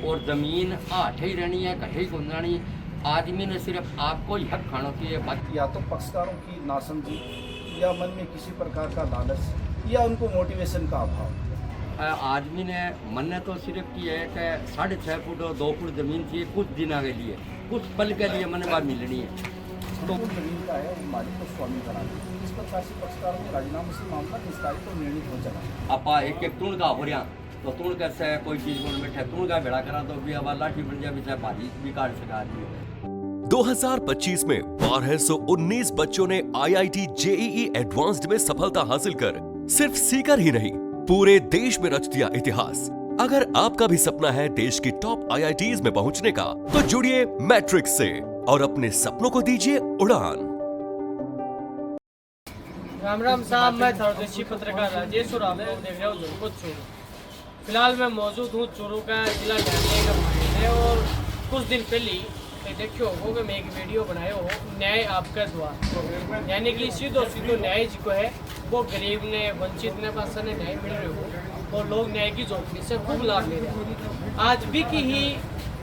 और ज़मीन हाथ ही रहनी है, कहीं गुंजानी। आदमी ने सिर्फ आपको ही हक खाना चाहिए। बाकी या तो पक्षकारों की नासमझी या मन में किसी प्रकार का लालच या उनको मोटिवेशन का अभाव। आदमी ने मन ने तो सिर्फ की है कि 6.5 फुट और 2 फुट ज़मीन चाहिए कुछ दिनों के लिए, कुछ पल के लिए मन बात मिलनी है। तो जमीन का है वो मालिक को स्वामी बना दिया। इस प्रकार से पक्षकारों के राजीनामे से मामला निस्तारित और निर्णित हो चला। आपा एक एक तुण का हो रहा तो तुण कैसे कोई चीज़ बोल बैठे तुण का भेड़ा करा तो भी अब लाठी बन जाए भी भाजी भी काट सका आदमी। 2025 में 1219 बच्चों ने IIT JEE एडवांस्ड में सफलता हासिल कर सिर्फ सीकर ही नहीं पूरे देश में रच दिया इतिहास। अगर आपका भी सपना है देश की टॉप IITs में पहुंचने का, तो जुड़िए मैट्रिक्स से और अपने सपनों को दीजिए उड़ान। राम राम साहब, मैं थर्दशी पत्रकार राजेश और आप लोग देख रहे हो धुरपुर चूरू। फिलहाल मैं मौजूद हूँ चूरू का जिला न्यायालय का है और कुछ दिन पहले देखियो हो कि मैं एक वीडियो बनाया हो न्याय आपका द्वार, यानी कि सीधो सीधो न्याय जी को है वो गरीब ने वंचित ने पास ने न्याय मिल रहे हो और लोग न्याय की झोंपड़ी से खूब लाभ ले रहे हैं। आज भी की ही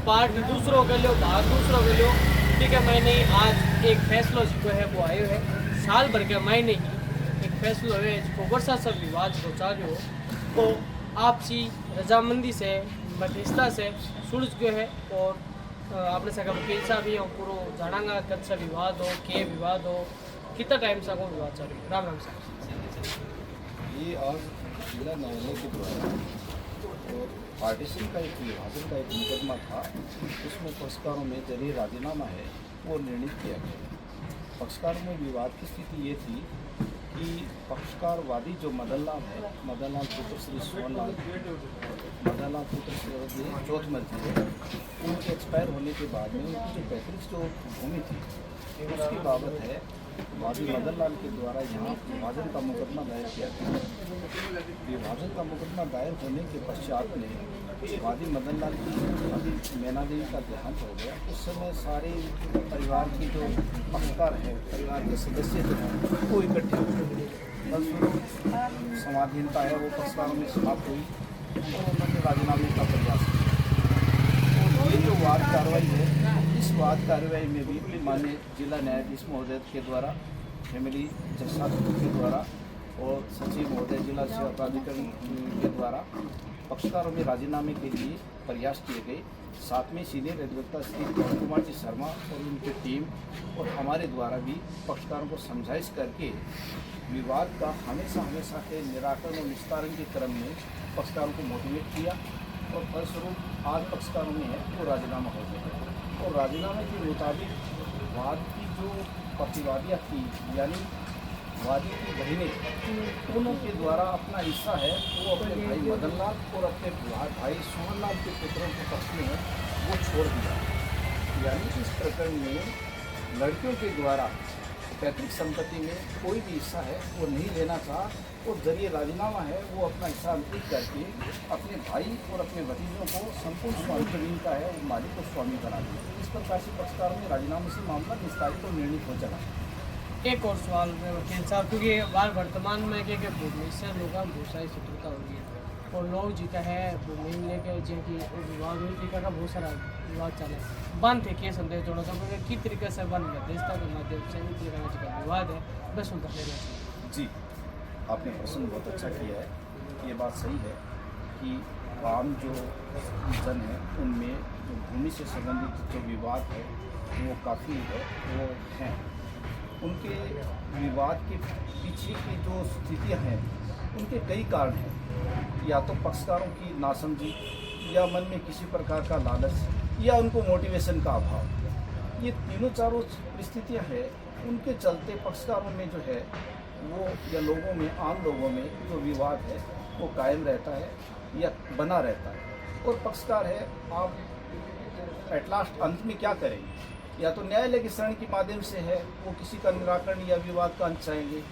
पार्ट दूसरों के लो भाग दूसरों के लो, ठीक है। मैंने आज एक फैसला जो है वो आयो है साल भर के महीने ही एक फैसला है जिसको वर्षा सब विवाद को चालू हो तो आपसी रजामंदी से मध्यस्थता से सुलझ गए है और आपने सका वकील साहब ही पूरा जानांगा कद सा विवाद हो के विवाद हो कितना टाइम से को विवाद चालू। राम राम साहब, ये आज जिला न्यायालय के द्वारा और पार्टीशन का एक विभाजन का एक मुकदमा था, उसमें पक्षकारों में जरिए राजीनामा है वो निर्णित किया गया। पक्षकारों में विवाद की स्थिति ये थी कि पक्षकारवादी जो मदन लाल है, मदन लाल पुत्र श्री सोहनलाल, मदन लाल पुत्र श्री चौथ मर्जी है, उनके एक्सपायर होने के बाद में उनकी जो पैतृक जो भूमि थी उसकी बाबत है वादी मदन लाल के द्वारा यहाँ विभाजन का मुकदमा दायर किया गया। विभाजन का मुकदमा दायर होने के पश्चात में वादी मदन लाल की अभी मैना देवी का देहांत हो गया। उस समय सारे परिवार की जो पक्षकार है, परिवार के सदस्य जो हैं वो इकट्ठे हो गए। फलस्वरूप समाधीनता है वो पक्षकारों में समाप्त हुई और उन्होंने राजीनामे का प्रयास किया। तो ये जो वाद कार्रवाई है, इस वाद कार्रवाई में भी माननीय जिला न्यायाधीश महोदय के द्वारा, फैमिली जज साहब के द्वारा और सचिव महोदय जिला सेवा प्राधिकरण के द्वारा पक्षकारों में राजीनामे के लिए प्रयास किए गए। साथ में सीनियर अधिवक्ता श्री पवन कुमार जी शर्मा और उनकी टीम और हमारे द्वारा भी पक्षकारों को समझाइश करके विवाद का हमेशा के निराकरण और निस्तारण के क्रम में पक्षकारों को मोटिवेट किया और फलस्वरूप आज पक्षकारों में है वो राजीनामा हो गया। और राजीनामे के मुताबिक वाद की जो प्रतिवादियाँ थी यानी वादी की बहनें, दोनों के द्वारा अपना हिस्सा है वो अपने भाई मदन लाल और अपने भाई सोहन लाल के पुत्रों के पक्ष में है वो छोड़ दिया। यानी इस प्रकरण में लड़कियों के द्वारा पैतृक संपत्ति में कोई भी हिस्सा है वो नहीं लेना चाह और जरिए राजीनामा है वो अपना हिस्सा अंतरित करके अपने भाई और अपने भतीजों को संपूर्ण स्वामी जमीन का है वो मालिक को स्वामी बना दिया। इस प्रकार से पक्षकारों में राजीनामे से मामला निस्तारित और निर्णित हो चला। एक और सवाल में वकील साहब, क्योंकि बाल वर्तमान में क्या भूमि से लोगों में बहुत सारी शत्रुता हो रही है और लोग जीता है भूमि लेकर जिनकी विवाद हुई टीका का बहुत सारा विवाद चला है बंद थे के संदेश जोड़ो तो किस तरीके से बंद मध्यस्थता के माध्यम से का विवाद है बस उनका जी, आपने प्रश्न बहुत अच्छा किया है। ये बात सही है कि आम जो जन है उनमें जो भूमि से संबंधित जो विवाद है वो काफ़ी है वो हैं। उनके विवाद के पीछे की जो स्थितियां हैं उनके कई कारण हैं। या तो पक्षकारों की नासमझी या मन में किसी प्रकार का लालच या उनको मोटिवेशन का अभाव, ये तीनों चारों स्थितियां हैं। उनके चलते पक्षकारों में जो है वो या लोगों में, आम लोगों में जो विवाद है वो कायम रहता है या बना रहता है। और पक्षकार है, आप एट लास्ट अंत में क्या करेंगे? या तो न्यायालय के शरण के माध्यम से है वो किसी का निराकरण या विवाद का अंत चाहेंगे,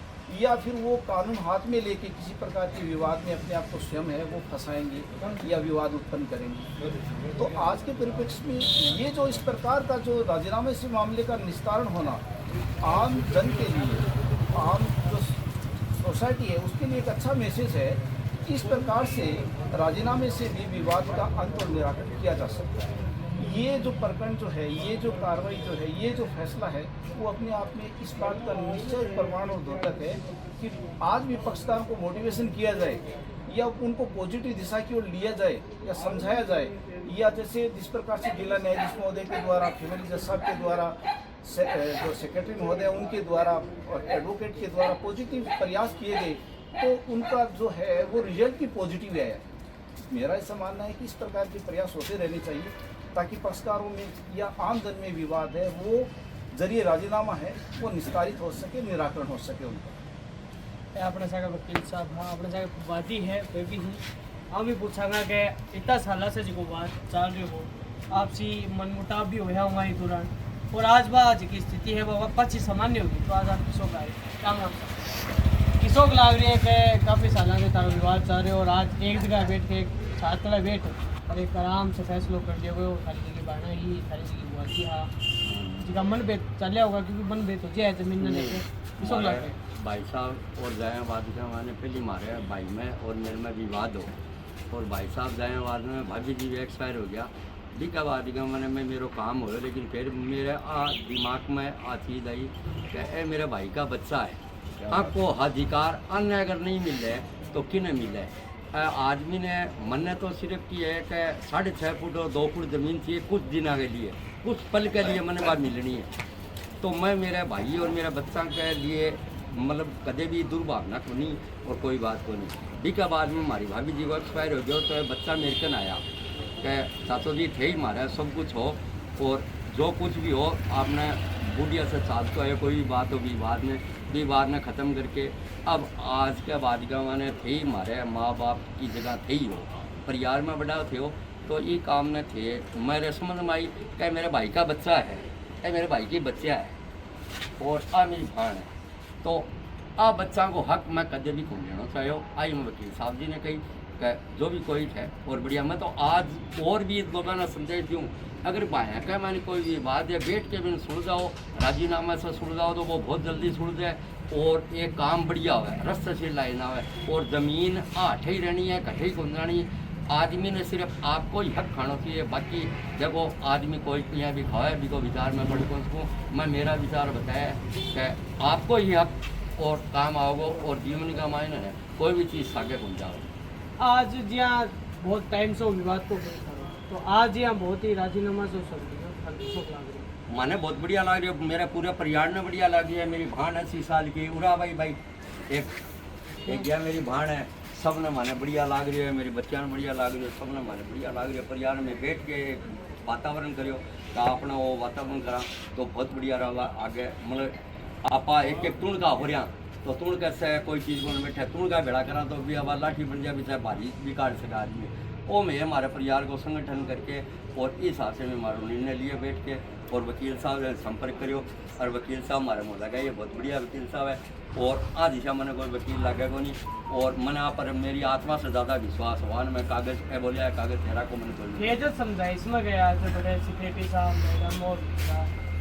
या फिर वो कानून हाथ में लेके किसी प्रकार के विवाद में अपने आप को स्वयं है वो फंसाएंगे या विवाद उत्पन्न करेंगे। तो आज के परिप्रेक्ष्य में ये जो इस प्रकार का जो राजीनामे से मामले का निस्तारण होना आम जन के लिए, आम जो सोसाइटी है उसके लिए एक अच्छा मैसेज है। इस प्रकार से राजीनामे से भी विवाद का अंत और निराकरण किया जा सकता है। ये जो प्रकरण जो है, ये जो कार्रवाई जो है, ये जो फैसला है, वो अपने आप में इस बात का निश्चय प्रमाण और द्योतक है कि आज भी पक्षकार को मोटिवेशन किया जाए या उनको पॉजिटिव दिशा की ओर लिया जाए या समझाया जाए, या जैसे जिस प्रकार से जिला न्यायाधीश महोदय के द्वारा, फैमिली जज साहब के द्वारा, जो सेक्रेटरी महोदय उनके द्वारा और एडवोकेट के द्वारा पॉजिटिव प्रयास किए गए, तो उनका जो है वो रिजल्ट भी पॉजिटिव आया। मेरा ऐसा मानना है कि इस प्रकार के प्रयास होते रहने चाहिए ताकि पक्षकारों में या आम जन में विवाद है वो जरिए राजीनामा है वो निस्तारित हो सके, निराकरण हो सके उनका। अपने सागे वकील साहब, हाँ अपने सागे वादी है वे भी ही हम भी पूछांगा कि इतना साल से जो बात चल रही हो, आपसी मनमुटाव भी होया हुआ इस दौरान, और आज बाज की स्थिति है वो पक्षी सामान्य होगी, तो आज आप किसों का काम किसों लाग रही है कि काफ़ी साल से तारा विवाद चल रहे हो, और आज एक जगह बैठ के छात्र बैठ और एक आराम से फैसलों कर लिए हुए खाली जगह बाना ही खाली जगह बुआ की हाँ जिसका मन बेत चल होगा, क्योंकि मन बेत हो जाए जमीन ने लेके किसों लाग रहे भाई साहब और जयाबाद का मैंने पहली मारे भाई में और मेरे में विवाद हो, और भाई साहब जयाबाद में भाभी जी भी एक्सपायर हो गया, दिकाबाद का मैंने में मेरा काम हो, लेकिन फिर मेरे दिमाग में आ चीज़ आई कि मेरे भाई का बच्चा है, आपको अधिकार अन्य अगर नहीं मिल रहे तो किन्हें मिले। आदमी ने मन तो सिर्फ की है कि 6.5 फुट और 2 फुट ज़मीन चाहिए कुछ दिनों के लिए, कुछ पल के लिए मैंने बात मिलनी है, तो मैं मेरे भाई और मेरे बच्चा के लिए मतलब कदे भी दुर्भावना को नहीं और कोई बात को नहीं। दिखा बाद में हमारी भाभी जी को एक्सपायर हो गया, तो बच्चा मेरे कन आया कि चाचो जी थे ही मारा सब कुछ हो और जो कुछ भी हो आपने बुढ़िया से चालते है, कोई भी बात हो विवाद में ख़त्म करके अब आज के बाद का मैंने थे ही मारे, माँ बाप की जगह थे ही हो, परिवार में बड़ा थे हो, तो ये काम में थे। मेरे समझ में आई कि मेरे भाई का बच्चा है, मेरे भाई की बच्चा है और मेरी भान है, तो बच्चा को हक मैं कदे भी कौन लेना चाहिए। आई मैं वकील साहब जी ने कही कि जो भी कोई है और बढ़िया, मैं तो आज और भी लोगों ने संदेश दूँ, अगर भाया का मैंने कोई विवाद है बैठ के भी सुन जाओ, राजीनामा से सुन जाओ तो वो बहुत जल्दी सुन जाए और एक काम बढ़िया हो रस्ते से लाइना हो, और ज़मीन आठ ही रहनी है, कटे ही गुंजानी है। आदमी ने सिर्फ आपको ही हक खाना चाहिए, बाकी देखो आदमी कोई यहाँ भी खाए भी को विचार में बड़ी कौन सकूँ, मैं मेरा विचार बताया कि आपको ही हक और काम आओगे और जीवन का मायने है कोई भी चीज़ सागे पहुँच जाओ। आज जहाँ बहुत टाइम से विवाद को तो आज यहाँ बहुत ही राजीनामा से माने बहुत बढ़िया लग रही है, मेरे पूरे परिवार में बढ़िया लग रही है। मेरी भान है 80 साल की, उरा भाई एक यह मेरी भान है, सब ने माने बढ़िया लग रही है, मेरी बच्चा ने बढ़िया लग रही है, सब ने माने बढ़िया लग रही है। परिवार में बैठ के वातावरण करियो तो अपना वो वातावरण करा तो बहुत बढ़िया रहा आगे। मतलब आप एक तुण का हो रहा तो तुण कैसे कोई चीज़ बन बैठे तुण का भेड़ा करा तो भी अब लाठी बन जाए, चाहे भारी भी काट सका आदमी, वो मैं हमारे परिवार को संगठन करके और इस हिसाब से मैं हमारा निर्णय लिए बैठ के, और वकील साहब से संपर्क करियो, और वकील साहब हमारे मुँह लगा ये बहुत बढ़िया वकील साहब है, और आज दिशा मैंने कोई वकील लगे को नहीं, और मैंने आप पर मेरी आत्मा से ज़्यादा विश्वास हुआ, मैं कागज़ बोलिया कागज़ तेरा को मैंने बोल ये जो समझा इसमें गया तो बड़े सेक्रेटरी साहब मैडम और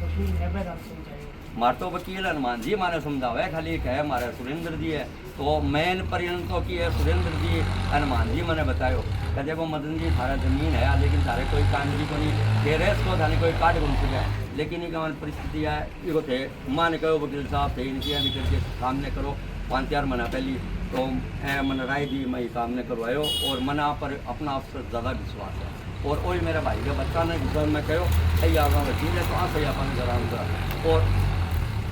वकील है मैडम समझाइए मारे तो वकील हनुमान जी माने समझावा है, खाली एक है हमारे सुरेंद्र जी है, तो मेन परिणतों की है सुरेंद्र जी हनुमान जी मैंने बतायो कि देखो मदन जी सारा ज़मीन है लेकिन सारे कोई काम जी को नहीं दे रहे, इसको थाने कोई काट घूम सके, लेकिन ये हमारी परिस्थिति है ये थे मान कहो वकील साहब थे इनकी करके काम नहीं करो 5-4 महीना पहले, तो मन राय दी मैं काम नहीं करवायो, और मन आप पर अपना आप से ज़्यादा विश्वास है, और वही मेरे भाई का बच्चा ने जिस मैं कहो सही आपका वकील है तो आप सही अपन जरा, और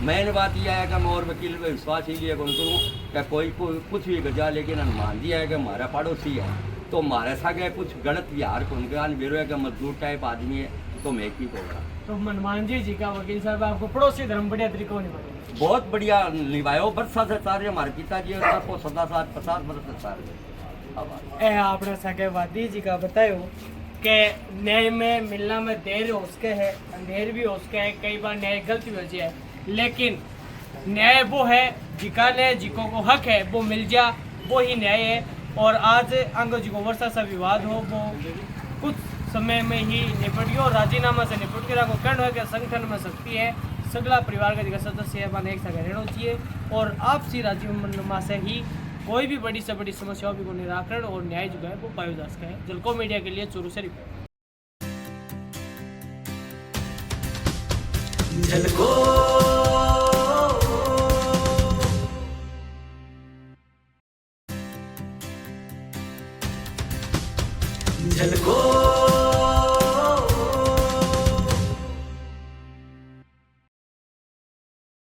मैंने बात यह है कि मैं और वकील पर विश्वास ही लिए कौन करूँ कि कोई कुछ भी गजा, लेकिन हनुमान जी है कि हमारा पड़ोसी है तो हमारे साथ कुछ गलत व्यवहार को उनके बेरो है कि मजदूर टाइप आदमी है तो मैं की होगा। तो हनुमान जी का वकील साहब आपको पड़ोसी धर्म बढ़िया तरीकों निभाया, बहुत बढ़िया निभायो, बरसा से सारे हमारे पिताजी को 50 वर्ष से आपने सके वादी जी का बतायो कि न्याय में मिलना में देर हो उसके है अंधेर भी हो उसके है, कई बार न्याय गलत भी हो जाए, लेकिन न्याय वो है जिका ने जिको को हक है वो मिल जा वो ही न्याय है। और आज अंग जी को वर्षा सा विवाद हो वो कुछ समय में ही निपट गया और राजीनामा से निपट के को कर्ण के संगठन में शक्ति है, सगला परिवार का जिका सदस्य है बने एक साथ रहना चाहिए, और आपसी राजीनामा से ही कोई भी बड़ी से बड़ी समस्याओं को निराकरण और न्याय जो है वो पाया जा सका है। जलको मीडिया के लिए चूरू से रिपोर्ट। झलको